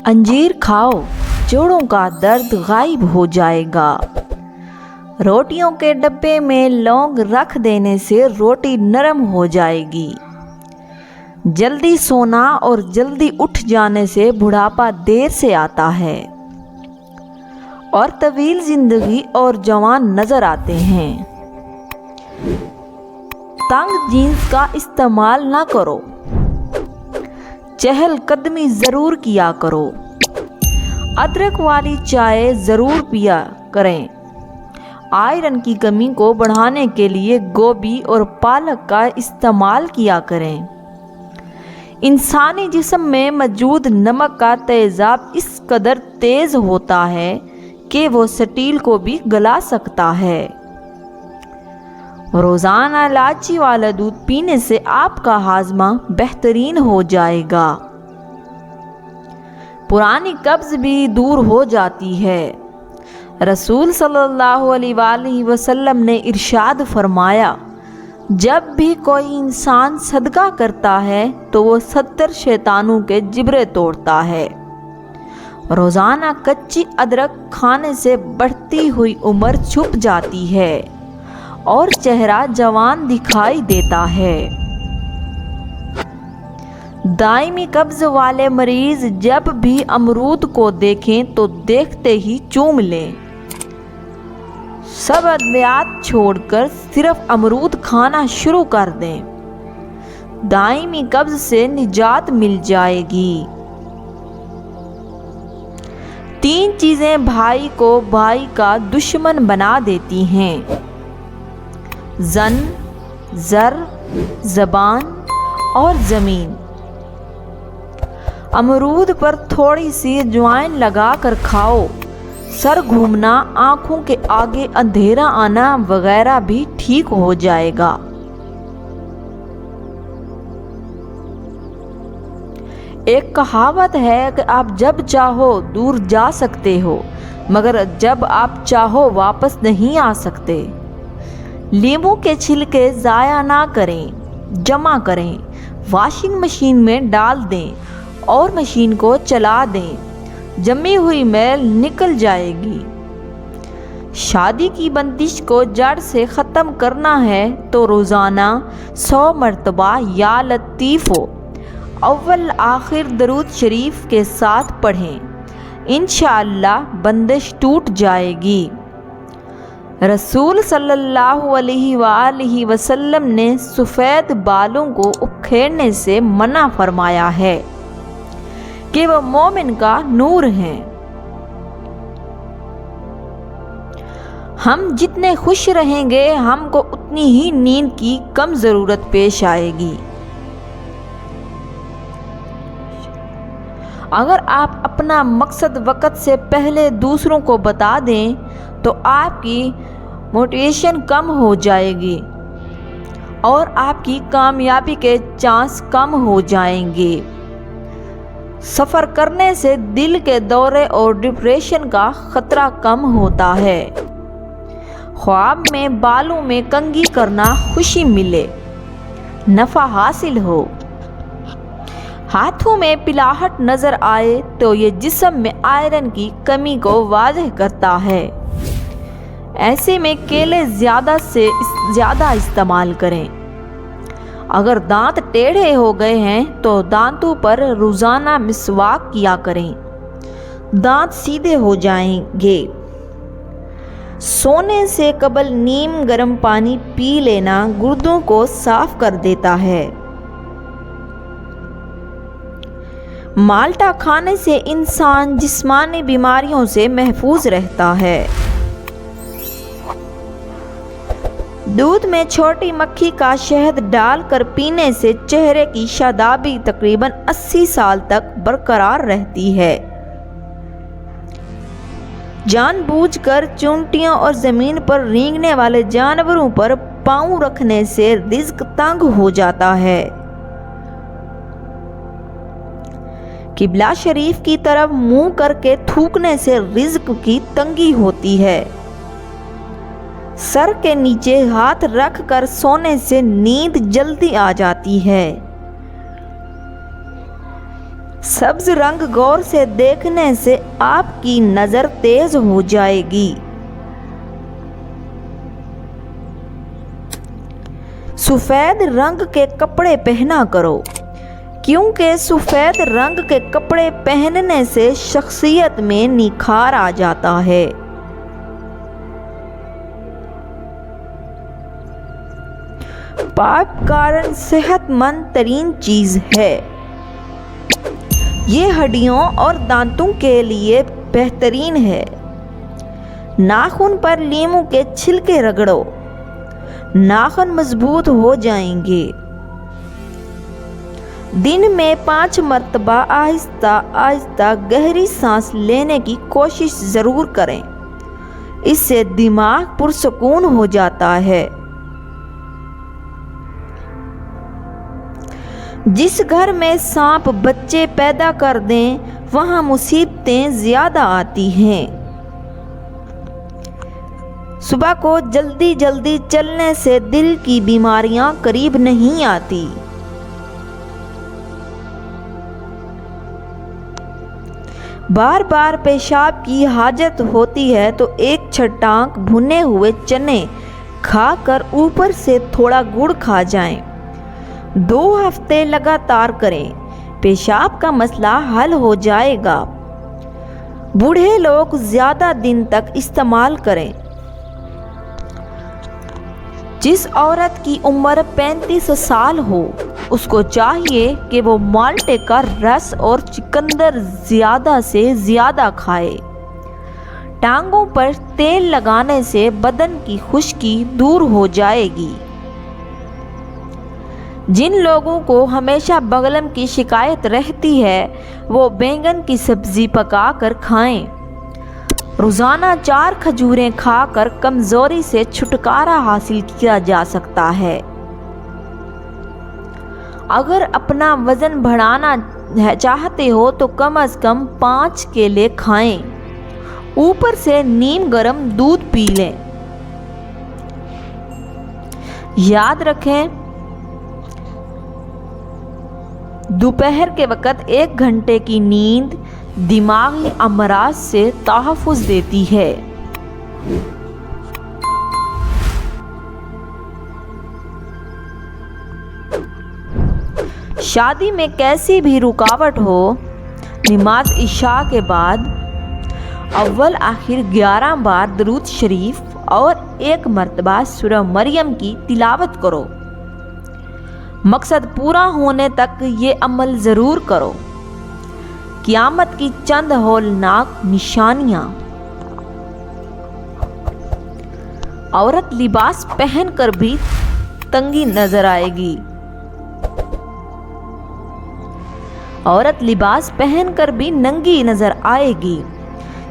अंजीर खाओ, जोड़ों का दर्द गायब हो जाएगा। रोटियों के डब्बे में लौंग रख देने से रोटी नरम हो जाएगी। जल्दी सोना और जल्दी उठ जाने से बुढ़ापा देर से आता है और तवील जिंदगी और जवान नजर आते हैं। तंग जीन्स का इस्तेमाल ना करो, चहल कदमी ज़रूर किया करो। अदरक वाली चाय ज़रूर पिया करें। आयरन की कमी को बढ़ाने के लिए गोभी और पालक का इस्तेमाल किया करें। इंसानी जिस्म में मौजूद नमक का तेज़ाब इस कदर तेज़ होता है कि वो स्टील को भी गला सकता है। रोज़ाना इलायची वाला दूध पीने से आपका हाजमा बेहतरीन हो जाएगा। पुरानी कब्ज़ भी दूर हो जाती है। रसूल सल्लल्लाहु अलैहि वसल्लम ने इरशाद फरमाया, जब भी कोई इंसान सदका करता है तो वो 70 शैतानों के जिब्रे तोड़ता है। रोज़ाना कच्ची अदरक खाने से बढ़ती हुई उम्र छुप जाती है और चेहरा जवान दिखाई देता है। दायमी कब्ज़ वाले मरीज़ जब भी अमरूद को देखें तो देखते ही चूम लें। सब अद्वियात छोड़कर सिर्फ अमरूद खाना शुरू कर दें। दायमी कब्ज़ से निजात मिल जाएगी। 3 चीज़ें भाई को भाई का दुश्मन बना देती हैं: जन, ज़र, ज़बान और ज़मीन। अमरूद पर थोड़ी सी अजवाइन लगा कर खाओ। सर घूमना, आँखों के आगे अंधेरा आना वगैरह भी ठीक हो जाएगा। एक कहावत है कि आप जब चाहो दूर जा सकते हो, मगर जब आप चाहो वापस नहीं आ सकते। नींबू के छिलके ज़ाया ना करें, जमा करें, वॉशिंग मशीन में डाल दें और मशीन को चला दें। जमी हुई मैल निकल जाएगी। शादी की बंदिश को जड़ से ख़त्म करना है तो रोज़ाना 100 मरतबा या लतीफ़ो अव्वल आखिर दरूद शरीफ के साथ पढ़ें। इंशाअल्लाह बंदिश टूट जाएगी। रसूल सल्लल्लाहु अलैहि वसल्लम ने सफ़ेद बालों को उखेड़ने से मना फरमाया है कि वह मोमिन का नूर हैं। हम जितने खुश रहेंगे हमको उतनी ही नींद की कम ज़रूरत पेश आएगी। अगर आप अपना मकसद वक्त से पहले दूसरों को बता दें तो आपकी मोटिवेशन कम हो जाएगी और आपकी कामयाबी के चांस कम हो जाएंगे। सफ़र करने से दिल के दौरे और डिप्रेशन का ख़तरा कम होता है। ख्वाब में बालों में कंघी करना खुशी मिले, नफ़ा हासिल हो। हाथों में पिलाहट नज़र आए तो ये जिस्म में आयरन की कमी को वाज़ह करता है। ऐसे में केले ज़्यादा से ज़्यादा इस्तेमाल करें। अगर दांत टेढ़े हो गए हैं तो दांतों पर रोज़ाना मिसवाक किया करें, दांत सीधे हो जाएंगे। सोने से कबल नीम गर्म पानी पी लेना गुर्दों को साफ कर देता है। माल्टा खाने से इंसान जिस्मानी बीमारियों से महफूज रहता है। दूध में छोटी मक्खी का शहद डालकर पीने से चेहरे की शादाबी तकरीबन 80 साल तक बरकरार रहती है। जानबूझकर चूंटियों और ज़मीन पर रेंगने वाले जानवरों पर पाँव रखने से रिज़्क तंग हो जाता है। किबला शरीफ की तरफ मुंह करके थूकने से रिज़्क की तंगी होती है। सर के नीचे हाथ रख कर सोने से नींद जल्दी आ जाती है। سبز رنگ غور سے دیکھنے سے آپ کی نظر تیز ہو جائے گی۔ سفید رنگ کے کپڑے پہنا کرو، کیونکہ سفید رنگ کے کپڑے پہننے سے شخصیت میں نکھار آ جاتا ہے۔ پاپ کارن صحت مند ترین چیز ہے۔ یہ ہڈیوں اور دانتوں کے لیے بہترین ہے۔ ناخن پر لیموں کے چھلکے رگڑو، ناخن مضبوط ہو جائیں گے۔ دن میں 5 مرتبہ آہستہ آہستہ گہری سانس لینے کی کوشش ضرور کریں، اس سے دماغ پرسکون ہو جاتا ہے۔ جس گھر میں سانپ بچے پیدا کر دیں وہاں مصیبتیں زیادہ آتی ہیں۔ صبح کو جلدی جلدی چلنے سے دل کی بیماریاں قریب نہیں آتی۔ بار بار پیشاب کی حاجت ہوتی ہے تو ایک چھٹانک بھنے ہوئے چنے کھا کر اوپر سے تھوڑا گڑ کھا جائیں۔ 2 ہفتے لگاتار کریں، پیشاب کا مسئلہ حل ہو جائے گا۔ بوڑھے لوگ زیادہ دن تک استعمال کریں۔ جس عورت کی عمر 35 سال ہو اس کو چاہیے کہ وہ مالٹے کا رس اور چقندر زیادہ سے زیادہ کھائے۔ ٹانگوں پر تیل لگانے سے بدن کی خشکی دور ہو جائے گی۔ جن لوگوں کو ہمیشہ بلغم کی شکایت رہتی ہے وہ بینگن کی سبزی پکا کر کھائیں۔ روزانہ 4 کھجوریں کھا کر کمزوری سے چھٹکارا حاصل کیا جا سکتا ہے۔ اگر اپنا وزن بڑھانا چاہتے ہو تو کم از کم 5 کیلے کھائیں، اوپر سے نیم گرم دودھ پی لیں۔ یاد رکھیں، دوپہر کے وقت 1 گھنٹے کی نیند دماغی امراض سے تحفظ دیتی ہے۔ شادی میں کیسی بھی رکاوٹ ہو، نماز عشاء کے بعد اول آخر 11 بار درود شریف اور 1 مرتبہ سورہ مریم کی تلاوت کرو۔ مقصد پورا ہونے تک یہ عمل ضرور کرو۔ قیامت کی چند ہولناک نشانیاں۔ عورت لباس پہن کر بھی تنگی نظر آئے گی۔ عورت لباس پہن کر بھی ننگی نظر آئے گی۔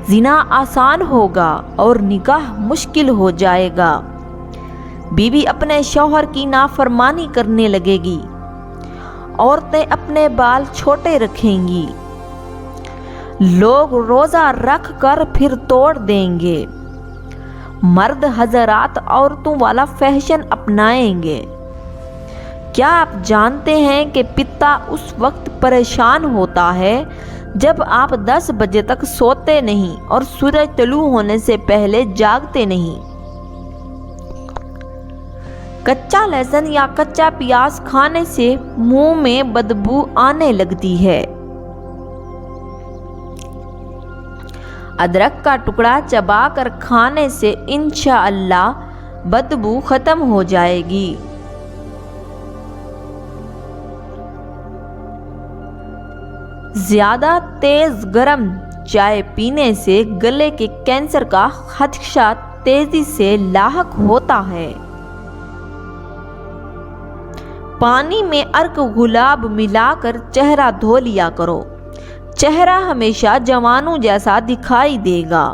زنا آسان ہوگا اور نکاح مشکل ہو جائے گا۔ بیوی اپنے شوہر کی نافرمانی کرنے لگے گی۔ عورتیں اپنے بال چھوٹے رکھیں گی۔ لوگ روزہ رکھ کر پھر توڑ دیں گے۔ مرد حضرات عورتوں والا فیشن اپنائیں گے۔ کیا آپ جانتے ہیں کہ پتا اس وقت پریشان ہوتا ہے جب آپ 10 بجے تک سوتے نہیں اور سورج طلوع ہونے سے پہلے جاگتے نہیں؟ کچا لہسن یا کچا پیاز کھانے سے منہ میں بدبو آنے لگتی ہے۔ ادرک کا ٹکڑا چبا کر کھانے سے انشاءاللہ بدبو ختم ہو جائے گی۔ زیادہ تیز گرم چائے پینے سے گلے کے کینسر کا خدشہ تیزی سے لاحق ہوتا ہے۔ پانی میں عرق گلاب ملا کر چہرہ دھو لیا کرو، چہرہ ہمیشہ جوانوں جیسا دکھائی دے گا۔